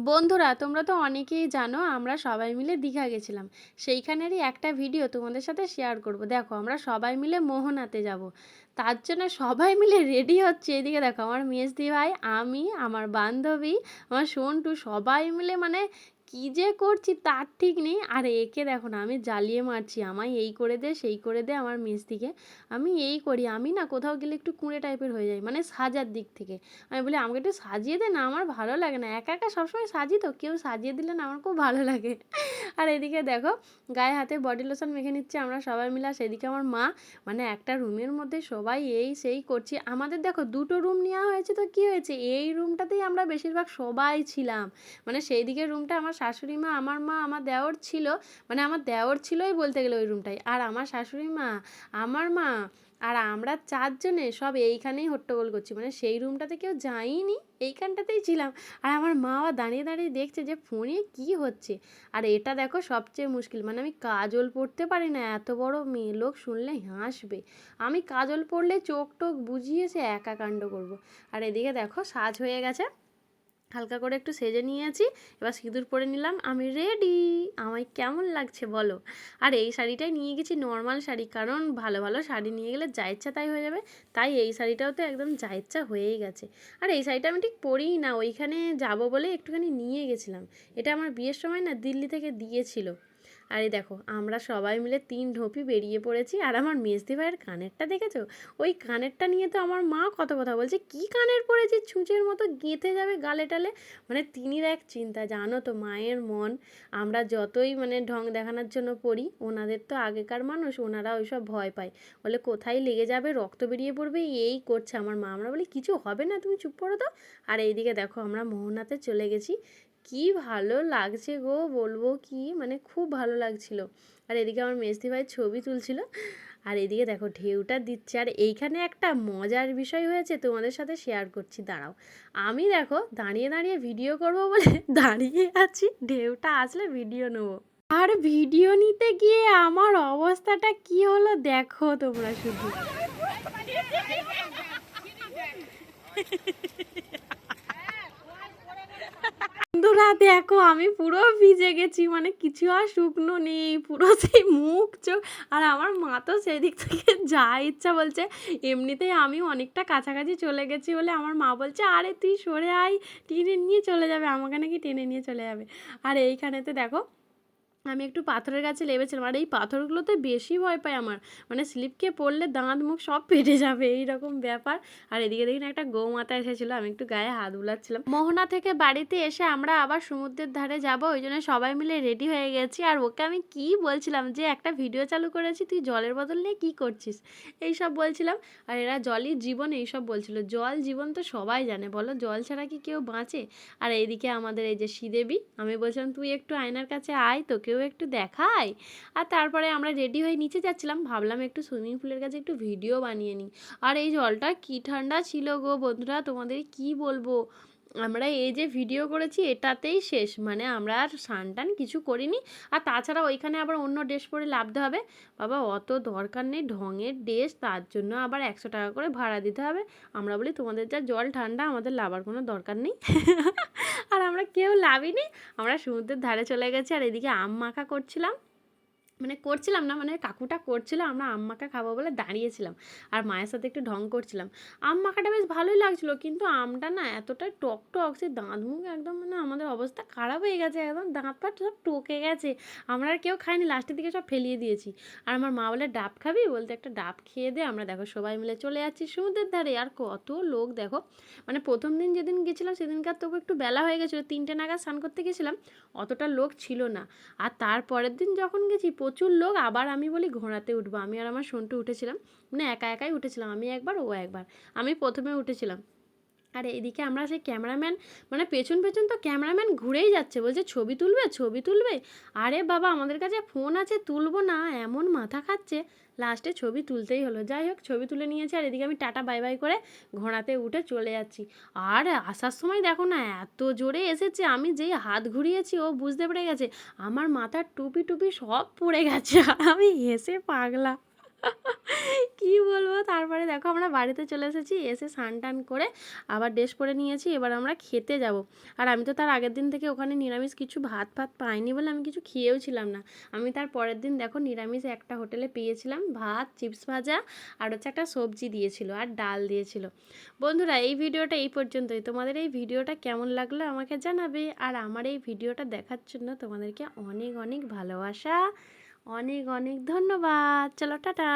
বন্ধুরা, তোমরা তো অনেকেই জানো আমরা সবাই মিলে দীঘা গেছিলাম। সেইখানেরই একটা ভিডিও তোমাদের সাথে শেয়ার করব। দেখো, আমরা সবাই মিলে মোহনাতে যাব। তার জন্য সবাই মিলে রেডি হচ্ছে। এদিকে দেখো, আমার মেজদি ভাই, আমি, আমার বান্ধবী, আমার সন্টু, সবাই মিলে মানে কী যে করছি তার ঠিক নেই। আর একে দেখো না, আমি জ্বালিয়ে মারছি, আমায় এই করে দে সেই করে দে আমার মেজদিকে। আমি এই করি, আমি না কোথাও গেলে একটু কুঁড়ে টাইপের হয়ে যাই, মানে সাজার দিক থেকে। আমি বলি আমাকে একটু সাজিয়ে দে না, আমার ভালো লাগে না, একা একা সবসময় সাজি, তো কেউ সাজিয়ে দিলে না আমার খুব ভালো লাগে। আর এদিকে দেখো, গায়ে হাতে বডি লোশন মেখে নিচ্ছে আমরা সবাই মিলে। আর সেদিকে আমার মা, মানে একটা রুমের মধ্যে সবাই এই সেই করছি। আমাদের দেখো দুটো রুম নেওয়া হয়েছে, তো কী হয়েছে, এই রুমটাতেই আমরা বেশিরভাগ সবাই ছিলাম। মানে সেই দিকের রুমটা আমার শাশুড়ি মা, আমার মা, আমার দেওর ছিল। মানে আমার দেওর ছিলই বলতে গেলে ওই রুমটাই। আর আমার শাশুড়ি মা, আমার মা, আর আমরা চারজনে সব এইখানেই হট্টগোল করছি। মানে সেই রুমটাতে কেউ যায়নি, এইখানটাতেই ছিলাম। আর আমার মাও দাঁড়িয়ে দাঁড়িয়ে দেখছে যে ফোনে কি হচ্ছে। আর এটা দেখো সবচেয়ে মুশকিল, মানে আমি কাজল পরতে পারি না, এত বড় মেয়ে, লোক শুনলে হাসবে। আমি কাজল পরলে চোখ টোক বুঝিয়ে সে একা কাণ্ড করবো। আর এদিকে দেখো সাজ হয়ে গেছে, হালকা করে একটু সেজে নিয়েছি, এবার সিঁদুর পরে নিলাম, আমি রেডি। আমায় কেমন লাগছে বলো? আর এই শাড়িটাই নিয়ে গেছি, নর্মাল শাড়ি, কারণ ভালো ভালো শাড়ি নিয়ে গেলে যা ইচ্ছা তাই হয়ে যাবে। তাই এই শাড়িটাও তো একদম যা ইচ্ছা হয়েই গেছে। আর এই শাড়িটা আমি ঠিক পরিই না, ওইখানে যাব বলে একটুখানি নিয়ে গেছিলাম। এটা আমার বিয়ের সময় না দিল্লি থেকে দিয়েছিল। আর এই দেখো, আমরা সবাই মিলে 3 ঢোপি বেরিয়ে পড়েছি। আর আমার মেজদি ভাইয়ের কানেরটা দেখেছো? ওই কানেরটা নিয়ে তো আমার মা কত কথা বলছে, কী কানের পরেছি, ছুঁচের মতো গেঁথে যাবে গালে টালে। মানে তিনির এক চিন্তা, জানো তো মায়ের মন। আমরা যতই মানে ঢং দেখানোর জন্য পড়ি, ওনাদের তো আগেকার মানুষ, ওনারা ওইসব ভয় পায়। বলে কোথায় লেগে যাবে, রক্ত বেরিয়ে পড়বে, এই করছে আমার মা। আমরা বলি কিছু হবে না, তুমি চুপ করো তো। আর এইদিকে দেখো, আমরা মোহনাতে চলে গেছি। কি ভালো লাগছে গো, বলবো কি, মানে খুব ভালো লাগছিল। আর এদিকে আমার মেজদি ভাই ছবি তুলছিল। আর এদিকে দেখো ঢেউটা দিচ্ছে। আর এইখানে একটা মজার বিষয় হয়েছে, তোমাদের সাথে শেয়ার করছি, দাঁড়াও। আমি দেখো দাঁড়িয়ে দাঁড়িয়ে ভিডিও করব বলে দাঁড়িয়ে আছি, ঢেউটা আসলে ভিডিও নেবো। আর ভিডিও নিতে গিয়ে আমার অবস্থাটা কি হলো দেখো তোমরা শুধু। বন্ধুরা দেখো, আমি পুরো ভিজে গেছি, মানে কিছু আর শুকনো নেই, পুরো সেই মুখ চোখ। আর আমার মা তো সেদিক থেকে যা ইচ্ছা বলছে। এমনিতেই আমি অনেকটা কাছাকাছি চলে গেছি বলে আমার মা বলছে আরে তুই সরে আয়, টেনে নিয়ে চলে যাবে, আমাকে নাকি টেনে নিয়ে চলে যাবে। আর এইখানেতে দেখো, আমি একটু পাথরের কাছে লেবেছিলাম। আর এই পাথরগুলোতে বেশি ভয় পাই আমার, মানে স্লিপ খেয়ে পড়লে দাঁত মুখ সব ফেটে যাবে, এইরকম ব্যাপার। আর এদিকে দেখি না একটা গৌমাতা এসেছিলো, আমি একটু গায়ে হাত বুলাচ্ছিলাম। মোহনা থেকে বাড়িতে এসে আমরা আবার সমুদ্রের ধারে যাব, ওই জন্য সবাই মিলে রেডি হয়ে গেছি। আর ওকে আমি কি বলছিলাম যে একটা ভিডিও চালু করেছি, তুই জলের বদল নিয়ে কী করছিস, এইসব বলছিলাম। আর এরা জলই জীবন এইসব বলছিল। জল জীবন তো সবাই জানে, বলো জল ছাড়া কি কেউ বাঁচে? আর এইদিকে আমাদের এই যে শ্রীদেবী, আমি বলছিলাম তুই একটু আয়নার কাছে আয়, তোকেও একটু দেখায়। আর তারপরে আমরা রেডি হয়ে নিচে যাচ্ছিলাম, ভাবলাম একটু সুইমিং পুলের কাছে একটু ভিডিও বানিয়ে নিই। আর এই জলটা কি ঠান্ডা ছিল গো বন্ধুরা, তোমাদের কি বলবো। আমরা এই যে ভিডিও করেছি এটাতেই শেষ, মানে আমরা আর স্নান টান কিছু করিনি। আর তাছাড়া ওইখানে আবার অন্য ড্রেস পরে নামতে হবে। বাবা অত দরকার নেই ঢঙের ড্রেস, তার জন্য আবার 100 টাকা করে ভাড়া দিতে হবে। আমরা বলি তোমাদের যা জল ঠান্ডা, আমাদের লাভার কোনো দরকার নেই। আর আমরা কেউ লাভিনি, আমরা সমুদ্রের ধারে চলে গেছি। আর এদিকে আম মাখা করছিলাম, মানে করছিলাম না, মানে কাকুটা করছিল, আমরা আম মাখা খাবো বলে দাঁড়িয়েছিলাম। আর মায়ের সাথে একটু ঢং করছিলাম। আম মাখাটা বেশ ভালোই লাগছিলো, কিন্তু আমটা না এতটাই টক টক, সে দাঁত মুখ একদম, মানে আমাদের অবস্থা খারাপ হয়ে গেছে, একদম দাঁত পাট সব টকে গেছে। আমরা আর কেউ খাইনি, লাস্টের দিকে সব ফেলিয়ে দিয়েছি। আর আমার মা বলে ডাব খাবি, বলতে একটা ডাব খেয়ে দে। আমরা দেখো সবাই মিলে চলে যাচ্ছি সমুদ্রের ধারে। আর কত লোক দেখো, মানে প্রথম দিন যেদিন গেছিলাম সেদিনকার তবু একটু বেলা হয়ে গেছিলো, 3টে নাগাদ স্নান করতে গেছিলাম, অতটা লোক ছিল না। আর তারপরের দিন যখন গেছি প্রচুর লোক। আবার আমি বলি ঘোড়াতে উঠবো, আমি আর আমার সন্টু উঠেছিলাম, মানে একা একাই উঠেছিলাম, আমি একবার ও একবার, আমি প্রথমে উঠেছিলাম। আর এদিকে আমরা সেই ক্যামেরাম্যান, মানে পেছন পেছন তো ক্যামেরাম্যান ঘুরেই যাচ্ছে, বলছে ছবি তুলবে ছবি তুলবে। আরে বাবা আমাদের কাছে ফোন আছে, তুলবো না, এমন মাথা খাচ্ছে। লাস্টে ছবি তুলতেই হলো। যাই হোক ছবি তুলে নিয়েছি। আর এদিকে আমি টাটা বাই বাই করে ঘোড়াতে উঠে চলে যাচ্ছি। আর আসার সময় দেখো না এত জোরে এসেছে, আমি যেই হাত ঘুরিয়েছি ও বুঝতে পেরে গেছে, আমার মাথার টুপি টুপি সব পড়ে গেছে। আর আমি হেসে পাগলা। কি বলবো, তারপরে দেখো আমরা বাড়িতে চলে এসেছি, এসে স্নান টান করে আবার ড্রেস পরে নিয়েছি, এবার আমরা খেতে যাব। আর আমি তো তার আগের দিন থেকে ওখানে নিরামিষ কিছু ভাত ফাত পাইনি বলে আমি কিছু খেয়েও ছিলাম না। আমি তার পরের দিন দেখো নিরামিষ একটা হোটেলে পেয়েছিলাম, ভাত, চিপস ভাজা আর হচ্ছে একটা সবজি দিয়েছিল আর ডাল দিয়েছিল। বন্ধুরা, এই ভিডিওটা এই পর্যন্তই। তোমাদের এই ভিডিওটা কেমন লাগলো আমাকে জানাবে। আর আমার এই ভিডিওটা দেখার জন্য তোমাদেরকে অনেক অনেক ভালোবাসা, অনেক অনেক ধন্যবাদ। চলো টাটা।